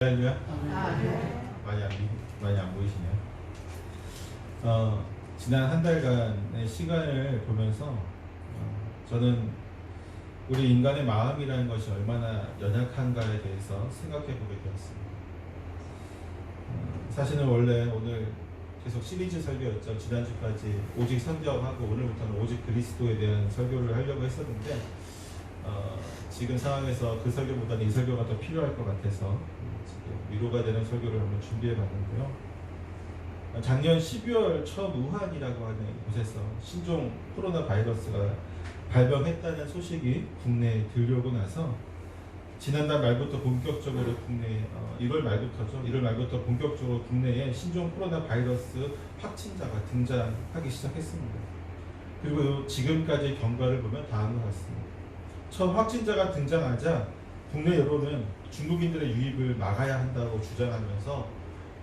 할렐루야. 네. 많이 안 보이시네요. 지난 한 달간의 시간을 보면서 저는 우리 인간의 마음이라는 것이 얼마나 연약한가에 대해서 생각해 보게 되었습니다. 사실은 원래 오늘 계속 시리즈 설교였죠. 지난주까지 오직 성경하고 오늘부터는 오직 그리스도에 대한 설교를 하려고 했었는데 지금 상황에서 그 설교보다는 이 설교가 더 필요할 것 같아서 지금 위로가 되는 설교를 한번 준비해 봤는데요. 작년 12월 첫 우한이라고 하는 곳에서 신종 코로나 바이러스가 발병했다는 소식이 국내에 들려오고 나서 지난달 말부터 본격적으로 국내에 1월 말부터 본격적으로 국내에 신종 코로나 바이러스 확진자가 등장하기 시작했습니다. 그리고 지금까지 경과를 보면 다음과 같습니다. 첫 확진자가 등장하자 국내 여론은 중국인들의 유입을 막아야 한다고 주장하면서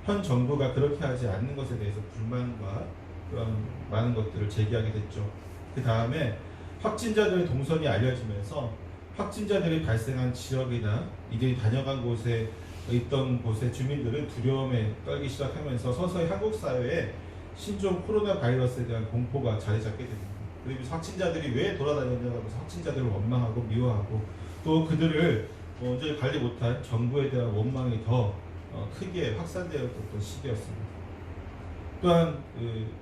현 정부가 그렇게 하지 않는 것에 대해서 불만과 그런 많은 것들을 제기하게 됐죠. 그 다음에 확진자들의 동선이 알려지면서 확진자들이 발생한 지역이나 이들이 다녀간 곳에 있던 곳의 주민들은 두려움에 떨기 시작하면서 서서히 한국 사회에 신종 코로나 바이러스에 대한 공포가 자리 잡게 됩니다. 그리고 확진자들이 왜 돌아다녔냐고 하면서 확진자들을 원망하고 미워하고 또 그들을 온전히 관리 못한 정부에 대한 원망이 더 크게 확산되었던 시기였습니다. 또한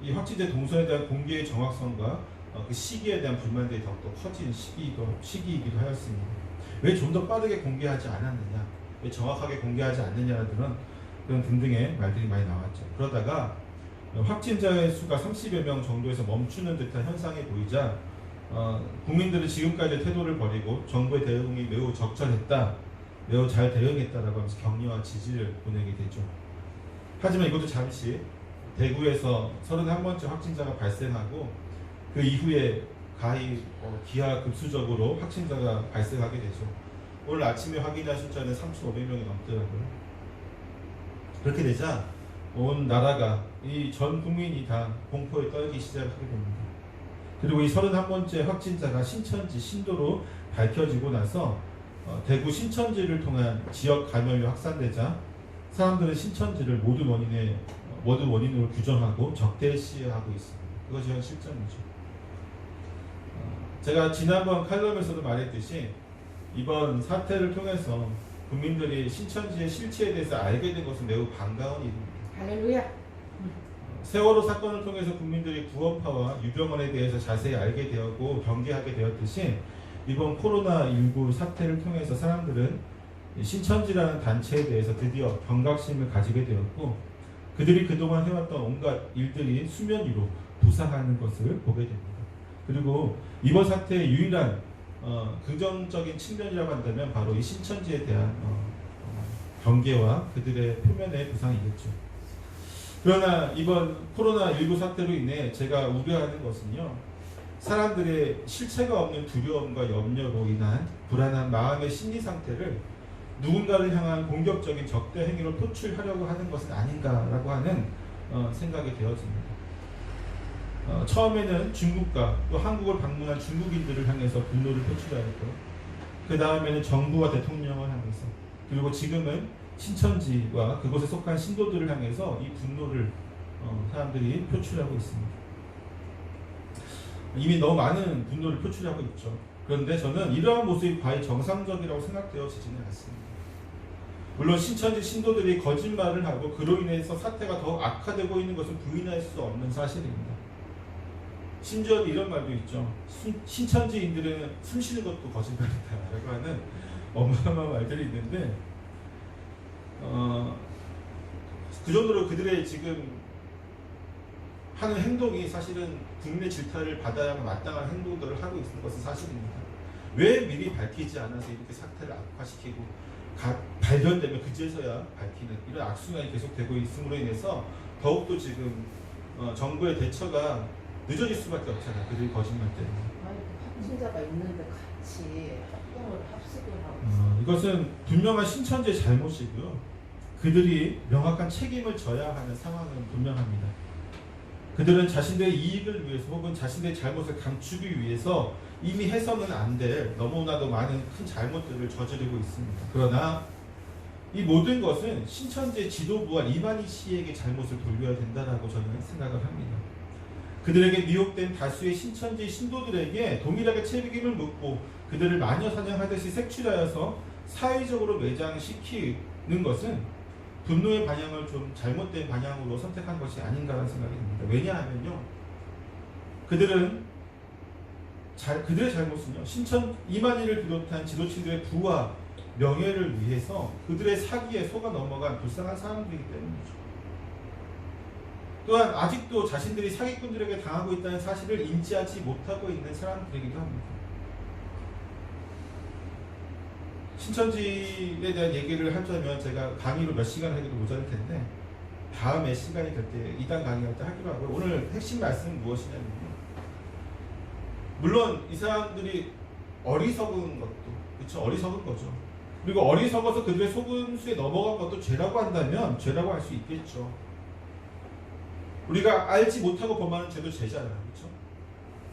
이 확진자 동선에 대한 공개의 정확성과 그 시기에 대한 불만들이 더욱더 커진 시기이기도 하였습니다. 왜 좀 더 빠르게 공개하지 않았느냐, 왜 정확하게 공개하지 않느냐는 그런 등등의 말들이 많이 나왔죠. 그러다가 확진자의 수가 30여 명 정도에서 멈추는 듯한 현상이 보이자 국민들은 지금까지의 태도를 버리고 정부의 대응이 매우 적절했다, 매우 잘 대응했다라고 하면서 격려와 지지를 보내게 되죠. 하지만 이것도 잠시 대구에서 31번째 확진자가 발생하고 그 이후에 기하급수적으로 확진자가 발생하게 되죠. 오늘 아침에 확인한 숫자는 3,500명이 넘더라고요. 그렇게 되자 온 나라가 이 전 국민이 다 공포에 떨기 시작하게 됩니다. 그리고 이 31번째 확진자가 신천지 신도로 밝혀지고 나서 대구 신천지를 통한 지역 감염이 확산되자 사람들은 신천지를 모든 원인으로 규정하고 적대시하고 있습니다. 그것이 현 실정이죠. 제가 지난번 칼럼에서도 말했듯이 이번 사태를 통해서 국민들이 신천지의 실체에 대해서 알게 된 것은 매우 반가운 일입니다. 할렐루야. 세월호 사건을 통해서 국민들이 구원파와 유병언에 대해서 자세히 알게 되었고 경계하게 되었듯이 이번 코로나19 사태를 통해서 사람들은 신천지라는 단체에 대해서 드디어 경각심을 가지게 되었고 그들이 그동안 해왔던 온갖 일들이 수면 위로 부상하는 것을 보게 됩니다. 그리고 이번 사태의 유일한 긍정적인 측면이라고 한다면 바로 이 신천지에 대한 경계와 그들의 표면의 부상이겠죠. 그러나 이번 코로나19 사태로 인해 제가 우려하는 것은요, 사람들의 실체가 없는 두려움과 염려로 인한 불안한 마음의 심리 상태를 누군가를 향한 공격적인 적대 행위로 표출하려고 하는 것은 아닌가라고 하는 생각이 되어집니다. 처음에는 중국과 또 한국을 방문한 중국인들을 향해서 분노를 표출하였고 그 다음에는 정부와 대통령을 향해서, 그리고 지금은 신천지와 그곳에 속한 신도들을 향해서 이 분노를 사람들이 표출하고 있습니다. 이미 너무 많은 분노를 표출하고 있죠. 그런데 저는 이러한 모습이 과연 정상적이라고 생각되어지지는 않습니다. 물론 신천지 신도들이 거짓말을 하고 그로 인해서 사태가 더욱 악화되고 있는 것은 부인할 수 없는 사실입니다. 심지어 이런 말도 있죠. 신천지인들은 숨 쉬는 것도 거짓말이다 라고 하는 어마어마한 말들이 있는데 그 정도로 그들의 지금 하는 행동이 사실은 국내 질타를 받아야 마땅한 행동들을 하고 있는 것은 사실입니다. 왜 미리 밝히지 않아서 이렇게 사태를 악화시키고 발견되면 그제서야 밝히는 이런 악순환이 계속되고 있음으로 인해서 더욱더 지금 정부의 대처가 늦어질 수밖에 없잖아요. 그들이 거짓말 때문에. 아니, 확진자가 있는데 같이 합동을 합숙을 하고 이것은 분명한 신천지의 잘못이고요. 그들이 명확한 책임을 져야 하는 상황은 분명합니다. 그들은 자신들의 이익을 위해서 혹은 자신들의 잘못을 감추기 위해서 이미 해서는 안 될 너무나도 많은 큰 잘못들을 저지르고 있습니다. 그러나 이 모든 것은 신천지 지도부와 이만희 씨에게 잘못을 돌려야 된다라고 저는 생각을 합니다. 그들에게 미혹된 다수의 신천지 신도들에게 동일하게 책임을 묻고 그들을 마녀 사냥하듯이 색출하여서 사회적으로 매장시키는 것은 분노의 방향을 좀 잘못된 방향으로 선택한 것이 아닌가라는 생각이 듭니다. 왜냐하면요, 그들의 잘못은요, 이만희를 비롯한 지도층들의 부와 명예를 위해서 그들의 사기에 속아 넘어간 불쌍한 사람들이기 때문이죠. 또한 아직도 자신들이 사기꾼들에게 당하고 있다는 사실을 인지하지 못하고 있는 사람들이기도 합니다. 신천지에 대한 얘기를 하자면 제가 강의로 몇 시간 하기도 모자랄 텐데 다음에 시간이 될 때 이단 강의할 때 하기로 하고요. 오늘 핵심 말씀은 무엇이냐면요, 물론 이 사람들이 어리석은 것도 그렇죠, 어리석은 거죠. 그리고 어리석어서 그들의 속임수에 넘어간 것도 죄라고 한다면 죄라고 할 수 있겠죠. 우리가 알지 못하고 범하는 죄도 죄잖아요, 그렇죠?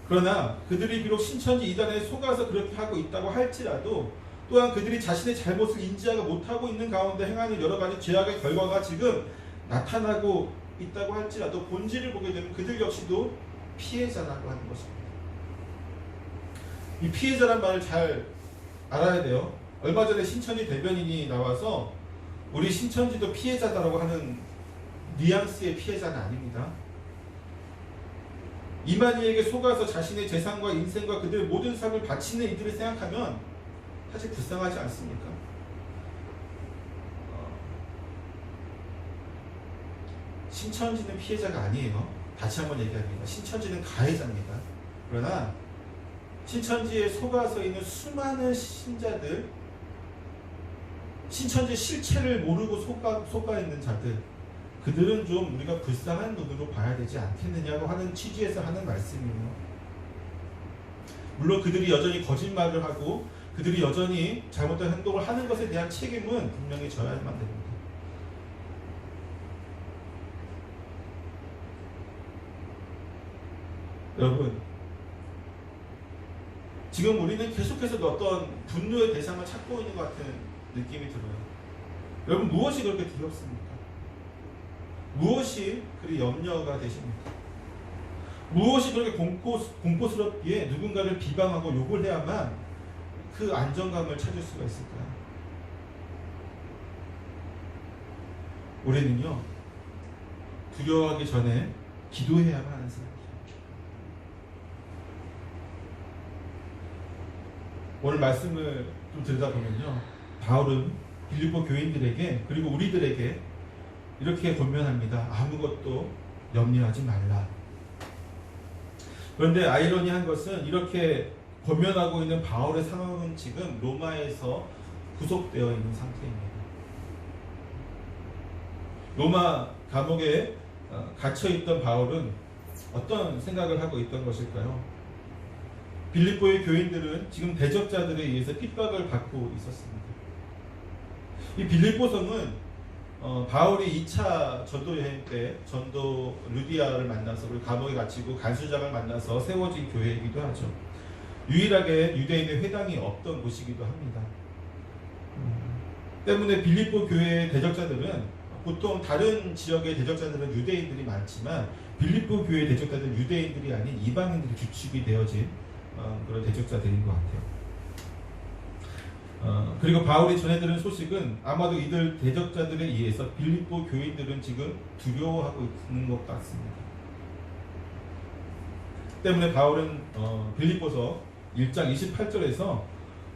그러나 그들이 비록 신천지 이단에 속아서 그렇게 하고 있다고 할지라도 또한 그들이 자신의 잘못을 인지하고 못하고 있는 가운데 행하는 여러 가지 죄악의 결과가 지금 나타나고 있다고 할지라도 본질을 보게 되면 그들 역시도 피해자라고 하는 것입니다. 이 피해자란 말을 잘 알아야 돼요. 얼마 전에 신천지 대변인이 나와서 우리 신천지도 피해자다라고 하는 뉘앙스의 피해자는 아닙니다. 이만희에게 속아서 자신의 재산과 인생과 그들의 모든 삶을 바치는 이들을 생각하면 사실 불쌍하지 않습니까? 신천지는 피해자가 아니에요. 다시 한번 얘기합니다. 신천지는 가해자입니다. 그러나 신천지에 속아서 있는 수많은 신자들, 신천지 실체를 모르고 속아 있는 자들, 그들은 좀 우리가 불쌍한 눈으로 봐야 되지 않겠느냐고 하는 취지에서 하는 말씀이에요. 물론 그들이 여전히 거짓말을 하고 그들이 여전히 잘못된 행동을 하는 것에 대한 책임은 분명히 져야만 됩니다. 여러분, 지금 우리는 계속해서 어떤 분노의 대상을 찾고 있는 것 같은 느낌이 들어요. 여러분, 무엇이 그렇게 두렵습니까? 무엇이 그리 염려가 되십니까? 무엇이 그렇게 공포스럽기에 누군가를 비방하고 욕을 해야만 그 안정감을 찾을 수가 있을까요? 우리는요, 두려워하기 전에 기도해야만 하는 사람이에요. 오늘 말씀을 좀 들여다보면요, 바울은 빌립보 교인들에게 그리고 우리들에게 이렇게 권면합니다. 아무것도 염려하지 말라. 그런데 아이러니한 것은 이렇게 권면하고 있는 바울의 상황은 지금 로마에서 구속되어 있는 상태입니다. 로마 감옥에 갇혀있던 바울은 어떤 생각을 하고 있던 것일까요? 빌립보의 교인들은 지금 대적자들에 의해서 핍박을 받고 있었습니다. 이 빌립보성은 바울이 2차 전도 여행 때 전도 루디아를 만나서 그리고 감옥에 갇히고 간수장을 만나서 세워진 교회이기도 하죠. 유일하게 유대인의 회당이 없던 곳이기도 합니다. 때문에 빌립보 교회의 대적자들은 보통 다른 지역의 대적자들은 유대인들이 많지만 빌립보 교회의 대적자들은 유대인들이 아닌 이방인들이 주축이 되어진 그런 대적자들인 것 같아요. 그리고 바울이 전해들은 소식은 아마도 이들 대적자들에 의해서 빌립보 교인들은 지금 두려워하고 있는 것 같습니다. 때문에 바울은 빌립보서 1장 28절에서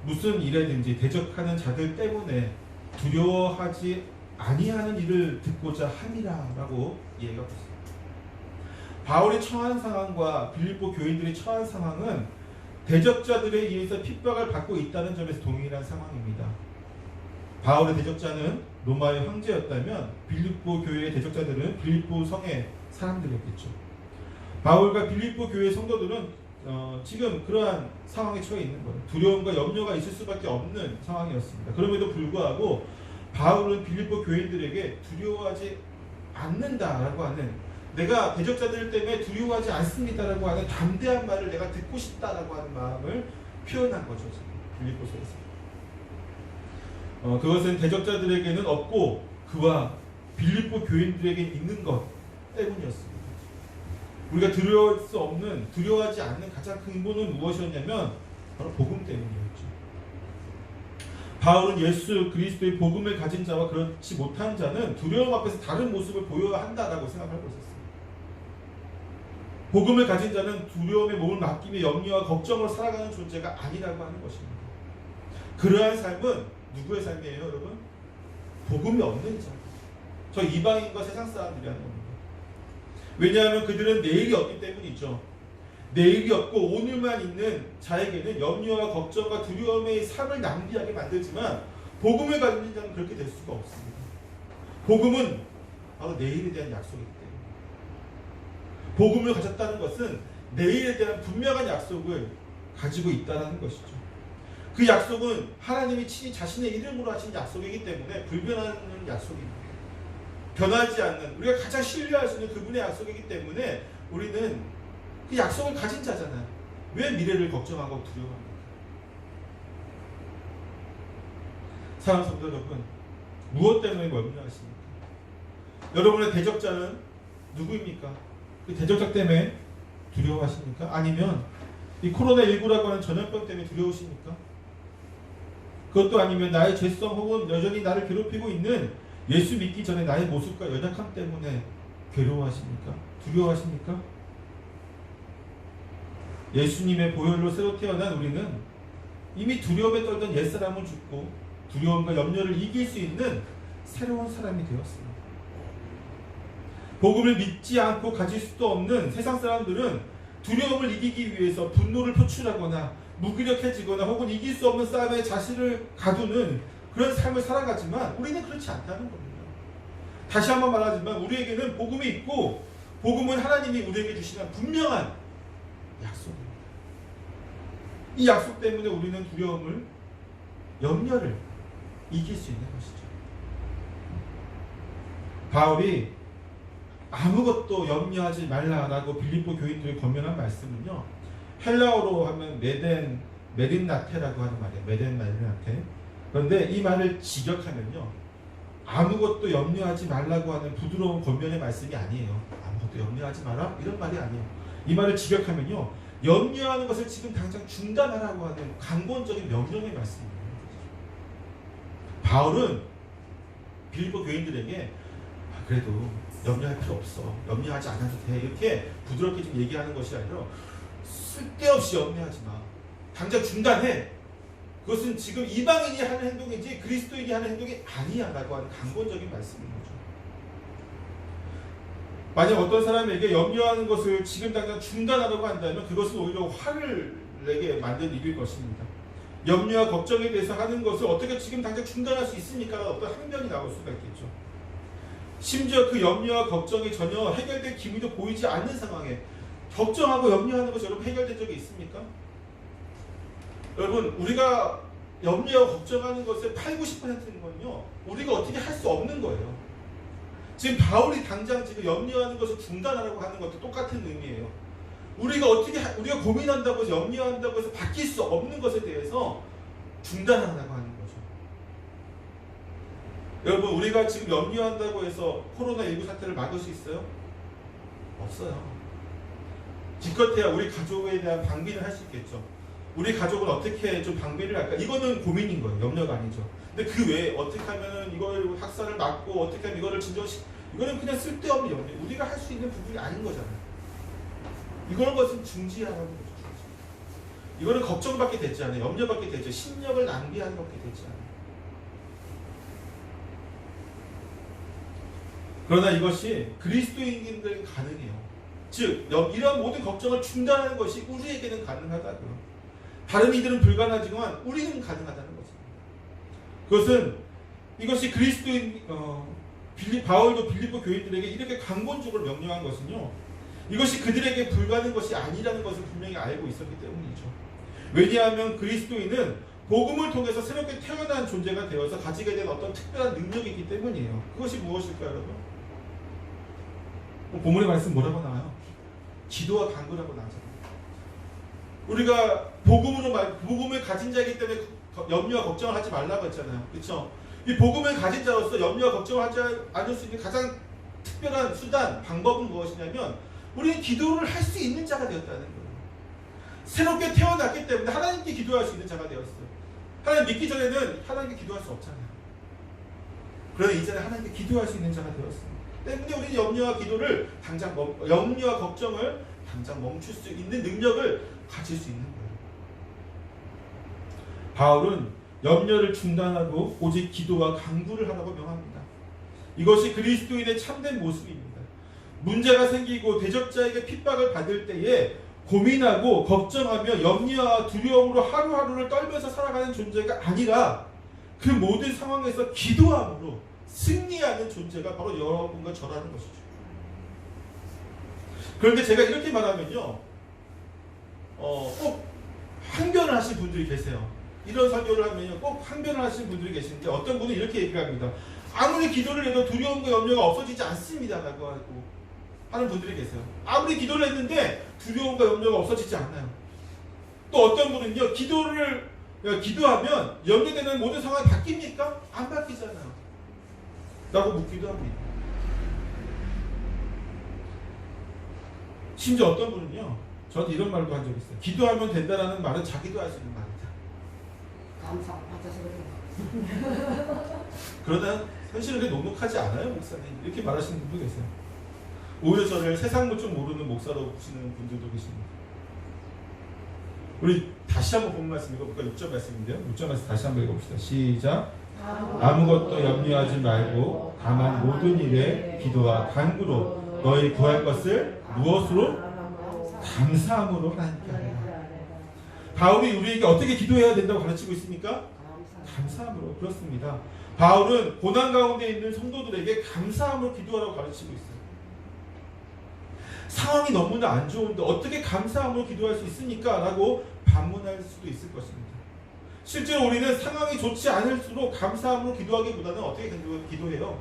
무슨 일에든지 대적하는 자들 때문에 두려워하지 아니하는 일을 듣고자 함이라라고 이해가 됐습니다. 바울이 처한 상황과 빌립보 교인들이 처한 상황은 대적자들에 의해서 핍박을 받고 있다는 점에서 동일한 상황입니다. 바울의 대적자는 로마의 황제였다면 빌립보 교회의 대적자들은 빌립보 성의 사람들이었겠죠. 바울과 빌립보 교회 성도들은 지금 그러한 상황에 처해 있는 거예요. 두려움과 염려가 있을 수밖에 없는 상황이었습니다. 그럼에도 불구하고 바울은 빌립보 교인들에게 두려워하지 않는다라고 하는, 내가 대적자들 때문에 두려워하지 않습니다라고 하는 담대한 말을 내가 듣고 싶다라고 하는 마음을 표현한 거죠. 빌립보서에서. 그것은 대적자들에게는 없고 그와 빌립보 교인들에게 있는 것 때문이었습니다. 우리가 두려워하지 않는 가장 큰 근본은 무엇이었냐면 바로 복음 때문이었죠. 바울은 예수 그리스도의 복음을 가진 자와 그렇지 못한 자는 두려움 앞에서 다른 모습을 보여야 한다라고 생각하고 있었어요. 복음을 가진 자는 두려움에 몸을 맡기며 염려와 걱정으로 살아가는 존재가 아니라고 하는 것입니다. 그러한 삶은 누구의 삶이에요, 여러분? 복음이 없는 자. 저 이방인과 세상 사람들이 하는 겁니다. 왜냐하면 그들은 내일이 없기 때문이죠. 내일이 없고 오늘만 있는 자에게는 염려와 걱정과 두려움의 삶을 낭비하게 만들지만 복음을 가진 자는 그렇게 될 수가 없습니다. 복음은 바로 내일에 대한 약속이기 때문에 복음을 가졌다는 것은 내일에 대한 분명한 약속을 가지고 있다는 것이죠. 그 약속은 하나님이 친히 자신의 이름으로 하신 약속이기 때문에 불변하는 약속입니다. 변하지 않는, 우리가 가장 신뢰할 수 있는 그분의 약속이기 때문에 우리는 그 약속을 가진 자잖아요. 왜 미래를 걱정하고 두려워합니까? 사랑하는 성도 여러분, 무엇 때문에 염려하십니까? 여러분의 대적자는 누구입니까? 그 대적자 때문에 두려워하십니까? 아니면 이 코로나19라고 하는 전염병 때문에 두려우십니까? 그것도 아니면 나의 죄성 혹은 여전히 나를 괴롭히고 있는 예수 믿기 전에 나의 모습과 연약함 때문에 괴로워하십니까? 두려워하십니까? 예수님의 보혈로 새로 태어난 우리는 이미 두려움에 떨던 옛사람을 죽고 두려움과 염려를 이길 수 있는 새로운 사람이 되었습니다. 복음을 믿지 않고 가질 수도 없는 세상 사람들은 두려움을 이기기 위해서 분노를 표출하거나 무기력해지거나 혹은 이길 수 없는 싸움에 자신을 가두는 그런 삶을 살아가지만 우리는 그렇지 않다는 겁니다. 다시 한번 말하지만 우리에게는 복음이 있고 복음은 하나님이 우리에게 주시는 분명한 약속입니다. 이 약속 때문에 우리는 두려움을, 염려를 이길 수 있는 것이죠. 바울이 아무것도 염려하지 말라라고 빌립보 교인들을 권면한 말씀은요, 헬라어로 하면 메딘나테라고 하는 말이에요. 메딘나테. 그런데 이 말을 직역하면요, 아무것도 염려하지 말라고 하는 부드러운 권면의 말씀이 아니에요. 아무것도 염려하지 마라 이런 말이 아니에요. 이 말을 직역하면요, 염려하는 것을 지금 당장 중단하라고 하는 강권적인 명령의 말씀입니다. 바울은 빌립보 교인들에게 그래도 염려할 필요 없어, 염려하지 않아도 돼, 이렇게 부드럽게 좀 얘기하는 것이 아니라 쓸데없이 염려하지 마, 당장 중단해, 그것은 지금 이방인이 하는 행동이지 그리스도인이 하는 행동이 아니야 라고 하는 강권적인 말씀인 거죠. 만약 어떤 사람에게 염려하는 것을 지금 당장 중단하라고 한다면 그것은 오히려 화를 내게 만든 일일 것입니다. 염려와 걱정에 대해서 하는 것을 어떻게 지금 당장 중단할 수 있습니까? 어떤 항변이 나올 수가 있겠죠. 심지어 그 염려와 걱정이 전혀 해결될 기미도 보이지 않는 상황에 걱정하고 염려하는 것이 여러분 해결된 적이 있습니까? 여러분, 우리가 염려하고 걱정하는 것의 80~90%는 건요, 우리가 어떻게 할 수 없는 거예요. 지금 바울이 당장 지금 염려하는 것을 중단하라고 하는 것도 똑같은 의미예요. 우리가 고민한다고 해서, 염려한다고 해서 바뀔 수 없는 것에 대해서 중단하라고 하는 거죠. 여러분, 우리가 지금 염려한다고 해서 코로나19 사태를 막을 수 있어요? 없어요. 기껏해야 우리 가족에 대한 방비를 할 수 있겠죠. 우리 가족을 어떻게 좀 방비를 할까? 이거는 고민인 거예요. 염려가 아니죠. 근데 그 외에 어떻게 하면 이걸 확산을 막고 어떻게 하면 이거를 이거는 그냥 쓸데없는 염려. 우리가 할 수 있는 부분이 아닌 거잖아요. 이거는 것은 중지하라는 거죠. 이거는 걱정밖에 되지 않아요. 염려밖에 되죠. 심력을 낭비하는 것밖에 되지 않아요. 그러나 이것이 그리스도인들에게 가능해요. 즉, 이러한 모든 걱정을 중단하는 것이 우리에게는 가능하다고요. 다른 이들은 불가능하지만 우리는 가능하다는 거죠. 그것은 이것이 그리스도인 바울도 빌립보 교인들에게 이렇게 강권적으로 명령한 것은요, 이것이 그들에게 불가능한 것이 아니라는 것을 분명히 알고 있었기 때문이죠. 왜냐하면 그리스도인은 복음을 통해서 새롭게 태어난 존재가 되어서 가지게 된 어떤 특별한 능력이 있기 때문이에요. 그것이 무엇일까요, 여러분? 본문의 말씀 뭐라고 나와요? 기도와 간구라고 나오잖아요. 우리가 복음을 가진 자이기 때문에 염려와 걱정을 하지 말라고 했잖아요. 그렇죠? 이 복음을 가진 자로서 염려와 걱정을 하지 않을 수 있는 가장 특별한 수단, 방법은 무엇이냐면 우리는 기도를 할 수 있는 자가 되었다는 거예요. 새롭게 태어났기 때문에 하나님께 기도할 수 있는 자가 되었어요. 하나님 믿기 전에는 하나님께 기도할 수 없잖아요. 그러나 이제는 하나님께 기도할 수 있는 자가 되었습니다. 때문에 우리는 염려와 걱정을 당장 멈출 수 있는 능력을 가질 수 있는 거예요. 바울은 염려를 중단하고 오직 기도와 간구를 하라고 명합니다. 이것이 그리스도인의 참된 모습입니다. 문제가 생기고 대적자에게 핍박을 받을 때에 고민하고 걱정하며 염려와 두려움으로 하루하루를 떨면서 살아가는 존재가 아니라 그 모든 상황에서 기도함으로 승리하는 존재가 바로 여러분과 저라는 것이죠. 그런데 제가 이렇게 말하면요, 꼭 항변을 하신 분들이 계세요. 이런 설교를 하면요, 꼭 항변을 하시는 분들이 계시는데 어떤 분은 이렇게 얘기합니다. 아무리 기도를 해도 두려움과 염려가 없어지지 않습니다 라고 하고 하는 분들이 계세요. 아무리 기도를 했는데 두려움과 염려가 없어지지 않아요. 또 어떤 분은요, 기도하면 염려되는 모든 상황이 바뀝니까? 안 바뀌잖아요 라고 묻기도 합니다. 심지어 어떤 분은요, 저한테 이런 말도 한 적이 있어요. 기도하면 된다라는 말은 자기도 할 수 있는 말이다. 감사 받아서 그래요. 그러나 현실은 그렇게 녹록하지 않아요, 목사님. 이렇게 말하시는 분도 계세요. 오히려 저를 세상 것 좀 모르는 목사로 보시는 분들도 계십니다. 우리 다시 한번 본 말씀 읽어볼까? 6절 말씀인데요. 6절 말씀 다시 한번 읽어봅시다. 시작. 아무것도 염려하지 말고 다만 모든 일에 기도와 간구로 너희 구할 것을 무엇으로? 감사함으로 하나님께 하라. 바울이 우리에게 어떻게 기도해야 된다고 가르치고 있습니까? 감사함으로. 그렇습니다. 바울은 고난 가운데 있는 성도들에게 감사함으로 기도하라고 가르치고 있어요. 상황이 너무나 안 좋은데 어떻게 감사함으로 기도할 수 있습니까? 라고 반문할 수도 있을 것입니다. 실제로 우리는 상황이 좋지 않을수록 감사함으로 기도하기보다는 어떻게 기도해요?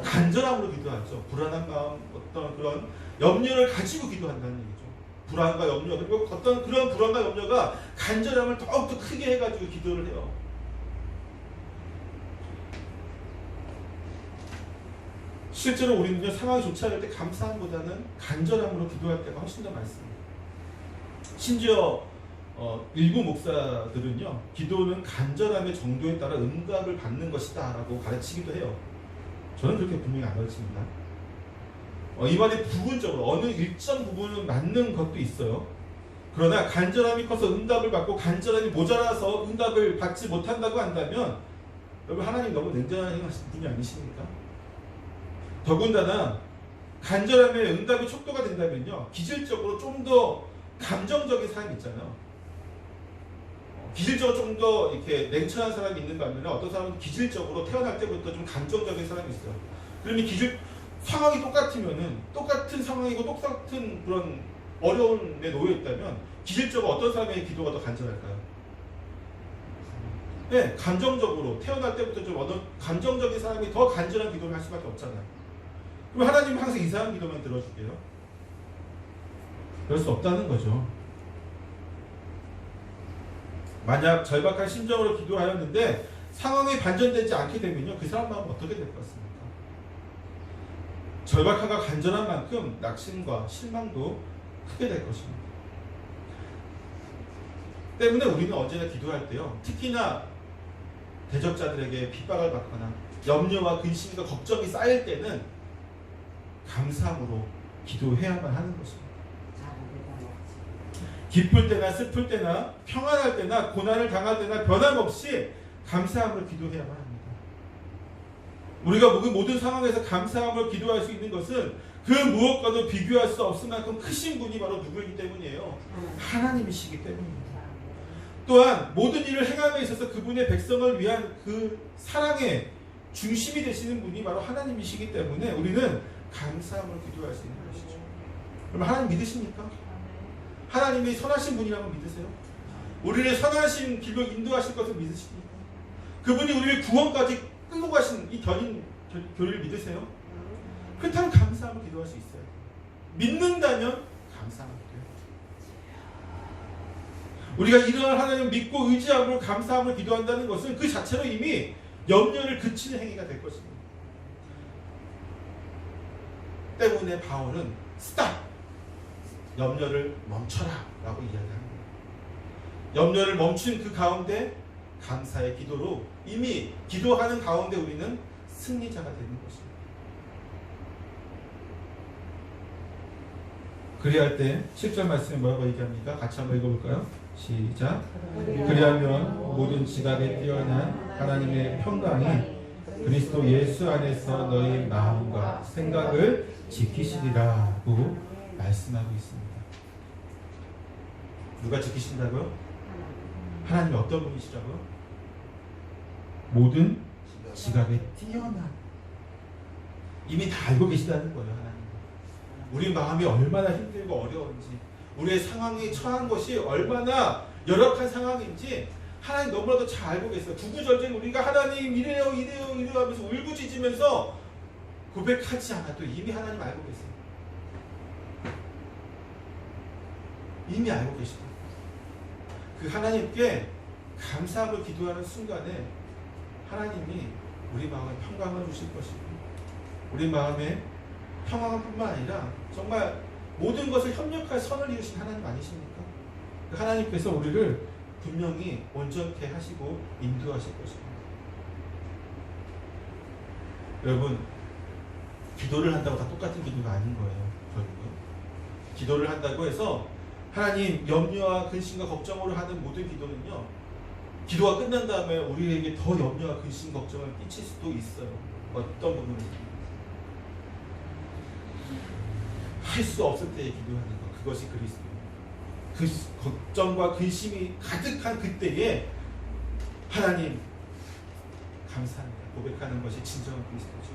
간절함으로 기도하죠. 불안한 마음, 어떤 그런 염려를 가지고 기도한다는 얘기죠. 불안과 염려, 그리고 어떤 그런 불안과 염려가 간절함을 더욱더 크게 해가지고 기도를 해요. 실제로 우리는요, 상황이 좋지 않을 때 감사함보다는 간절함으로 기도할 때가 훨씬 더 많습니다. 심지어 일부 목사들은요, 기도는 간절함의 정도에 따라 응답을 받는 것이다 라고 가르치기도 해요. 저는 그렇게 분명히 안 가르칩니다. 이 말이 부분적으로 어느 일정 부분은 맞는 것도 있어요. 그러나 간절함이 커서 응답을 받고 간절함이 모자라서 응답을 받지 못한다고 한다면 여러분, 하나님 너무 냉정하신 분이 아니십니까? 더군다나 간절함의 응답의 촉도가 된다면요, 기질적으로 좀 더 감정적인 사람이 있잖아요. 기질적으로 좀 더 이렇게 냉철한 사람이 있는 반면에 어떤 사람은 기질적으로 태어날 때부터 좀 감정적인 사람이 있어요. 그러면 상황이 똑같으면은 똑같은 상황이고 똑같은 그런 어려움에 놓여 있다면 기질적으로 어떤 사람의 기도가 더 간절할까요? 네, 감정적으로 태어날 때부터 좀 어떤 감정적인 사람이 더 간절한 기도를 할 수밖에 없잖아요. 그럼 하나님은 항상 이상한 기도만 들어줄게요? 그럴 수 없다는 거죠. 만약 절박한 심정으로 기도하였는데 상황이 반전되지 않게 되면요, 그 사람 마음은 어떻게 될 것 같습니까? 절박함과 간절한 만큼 낙심과 실망도 크게 될 것입니다. 때문에 우리는 언제나 기도할 때요, 특히나 대적자들에게 핍박을 받거나 염려와 근심과 걱정이 쌓일 때는 감사함으로 기도해야만 하는 것입니다. 기쁠 때나 슬플 때나 평안할 때나 고난을 당할 때나 변함없이 감사함으로 기도해야만 합니다. 우리가 모든 상황에서 감사함으로 기도할 수 있는 것은 그 무엇과도 비교할 수 없을 만큼 크신 분이 바로 누구이기 때문이에요. 하나님이시기 때문입니다. 또한 모든 일을 행함에 있어서 그분의 백성을 위한 그 사랑의 중심이 되시는 분이 바로 하나님이시기 때문에 우리는 감사함으로 기도할 수 있는 것이죠. 그럼 하나님 믿으십니까? 하나님이 선하신 분이라고 믿으세요? 우리를 선하신 길로 인도하실 것을 믿으십니까? 그분이 우리를 구원까지 끌고 가신 이 교리를 믿으세요? 그렇다면 감사함으로 기도할 수 있어요. 믿는다면 감사함으로 기도해요. 우리가 이러한 하나님을 믿고 의지함으로 감사함을 기도한다는 것은 그 자체로 이미 염려를 그치는 행위가 될 것입니다. 때문에 바울은 스탑! 염려를 멈춰라! 라고 이야기합니다. 염려를 멈춘 그 가운데 감사의 기도로 이미 기도하는 가운데 우리는 승리자가 되는 것입니다. 그리할 때 7절 말씀에 뭐라고 얘기합니까? 같이 한번 읽어볼까요? 시작. 그리하면 모든 지각에 뛰어난 하나님의 평강이 그리스도 예수 안에서 너희 마음과 생각을 지키시리라고 말씀하고 있습니다. 누가 지키신다고요? 하나님이 어떤 분이시라고요? 모든 지각에 뛰어난, 이미 다 알고 계시다는 거예요. 하나님, 우리 마음이 얼마나 힘들고 어려운지, 우리의 상황에 처한 것이 얼마나 열악한 상황인지 하나님 너무나도 잘 알고 계세요. 구구절절 우리가 하나님 이래요 하면서 울부짖으면서 고백하지 않아도 이미 하나님 알고 계세요. 이미 알고 계시다. 그 하나님께 감사함을 기도하는 순간에 하나님이 우리 마음에 평강을 주실 것이고, 우리 마음에 평강뿐만 아니라 정말 모든 것을 협력할 선을 이루신 하나님 아니십니까? 그 하나님께서 우리를 분명히 온전케 하시고 인도하실 것입니다. 여러분, 기도를 한다고 다 똑같은 기도가 아닌 거예요. 결국은 기도를 한다고 해서 하나님 염려와 근심과 걱정으로 하는 모든 기도는요, 기도가 끝난 다음에 우리에게 더 염려와 근심, 걱정을 끼칠 수도 있어요. 어떤 부분은 할 수 없을 때에 기도하는 것, 그것이 그리스도예요. 그 걱정과 근심이 가득한 그때에 하나님 감사합니다 고백하는 것이 진정한 그리스도죠.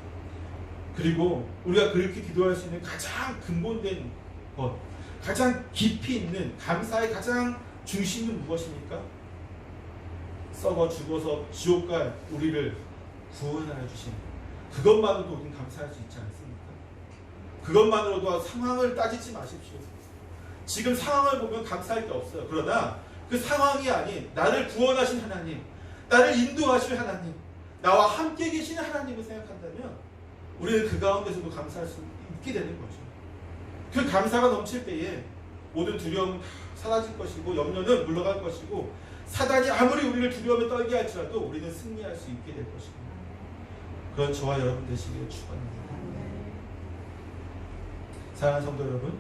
그리고 우리가 그렇게 기도할 수 있는 가장 근본된 것, 가장 깊이 있는 감사의 가장 중심은 무엇입니까? 썩어 죽어서 지옥 갈 우리를 구원하여 주신 그것만으로도 우리는 감사할 수 있지 않습니까? 그것만으로도 상황을 따지지 마십시오. 지금 상황을 보면 감사할 게 없어요. 그러나 그 상황이 아닌 나를 구원하신 하나님, 나를 인도하실 하나님, 나와 함께 계시는 하나님을 생각한다면 우리는 그 가운데서도 감사할 수 있게 되는 거죠. 그 감사가 넘칠 때에 모든 두려움은 다 사라질 것이고, 염려는 물러갈 것이고, 사단이 아무리 우리를 두려움에 떨게 할지라도 우리는 승리할 수 있게 될 것입니다. 그런 저와 여러분 되시기를 축원합니다. 사랑하는 성도 여러분,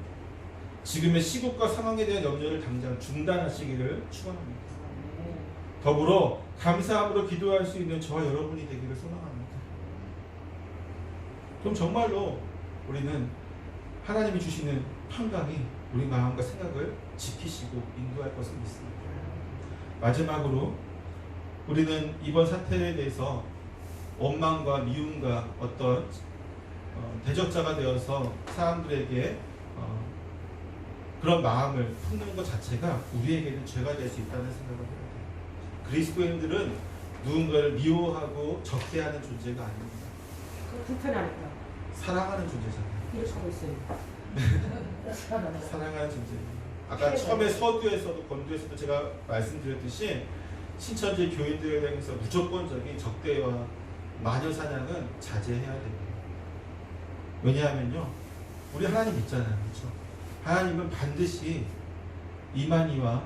지금의 시국과 상황에 대한 염려를 당장 중단하시기를 축원합니다. 더불어 감사함으로 기도할 수 있는 저와 여러분이 되기를 소망합니다. 그럼 정말로 우리는 하나님이 주시는 평강이 우리 마음과 생각을 지키시고 인도할 것을 믿습니다. 마지막으로 우리는 이번 사태에 대해서 원망과 미움과 어떤 대적자가 되어서 사람들에게 그런 마음을 품는 것 자체가 우리에게는 죄가 될 수 있다는 생각을 해요. 그리스도인들은 누군가를 미워하고 적대하는 존재가 아닙니다. 불편하니까 사랑하는 존재잖아요. 이렇게 하고 있어요. 사랑하는 존재예요. 아까 처음에 서두에서도 권두에서도 제가 말씀드렸듯이 신천지 교인들에 대해서 무조건적인 적대와 마녀 사냥은 자제해야 됩니다. 왜냐하면요, 우리 하나님 있잖아요, 그렇죠? 하나님은 반드시 이만희와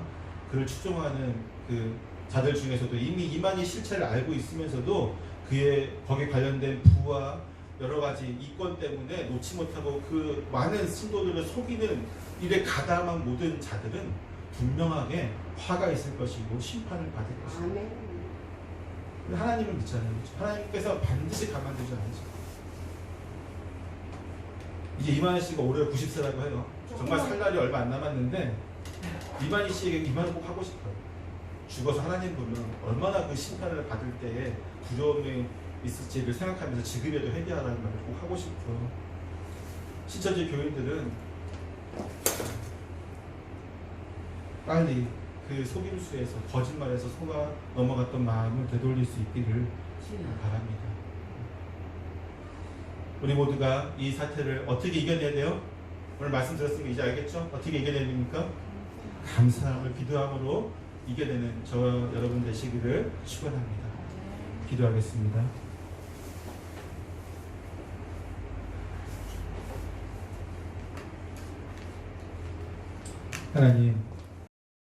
그를 추종하는 그 자들 중에서도 이미 이만희 실체를 알고 있으면서도 그의 거기에 관련된 부와 여러 가지 이권 때문에 놓지 못하고 그 많은 신도들을 속이는 일에 가담한 모든 자들은 분명하게 화가 있을 것이고 심판을 받을 것입니다. 하나님을 믿잖아요. 하나님께서 반드시 가만두지 않으시고, 이제 이만희 씨가 올해 90세라고 해요. 정말 살 날이 얼마 안 남았는데 이만희 씨에게 이 말을 꼭 하고 싶어요. 죽어서 하나님 보면 얼마나 그 심판을 받을 때에 두려움이 있을지를 생각하면서 지금이라도 회개하라는 말을 꼭 하고 싶어요. 신천지 교인들은 빨리 그 속임수에서, 거짓말에서 속아 넘어갔던 마음을 되돌릴 수 있기를 바랍니다. 우리 모두가 이 사태를 어떻게 이겨내야 돼요? 오늘 말씀 들었으니까 이제 알겠죠? 어떻게 이겨내야 됩니까? 감사함을 기도함으로 되는 저와 여러분 되시기를 축원합니다. 기도하겠습니다. 하나님,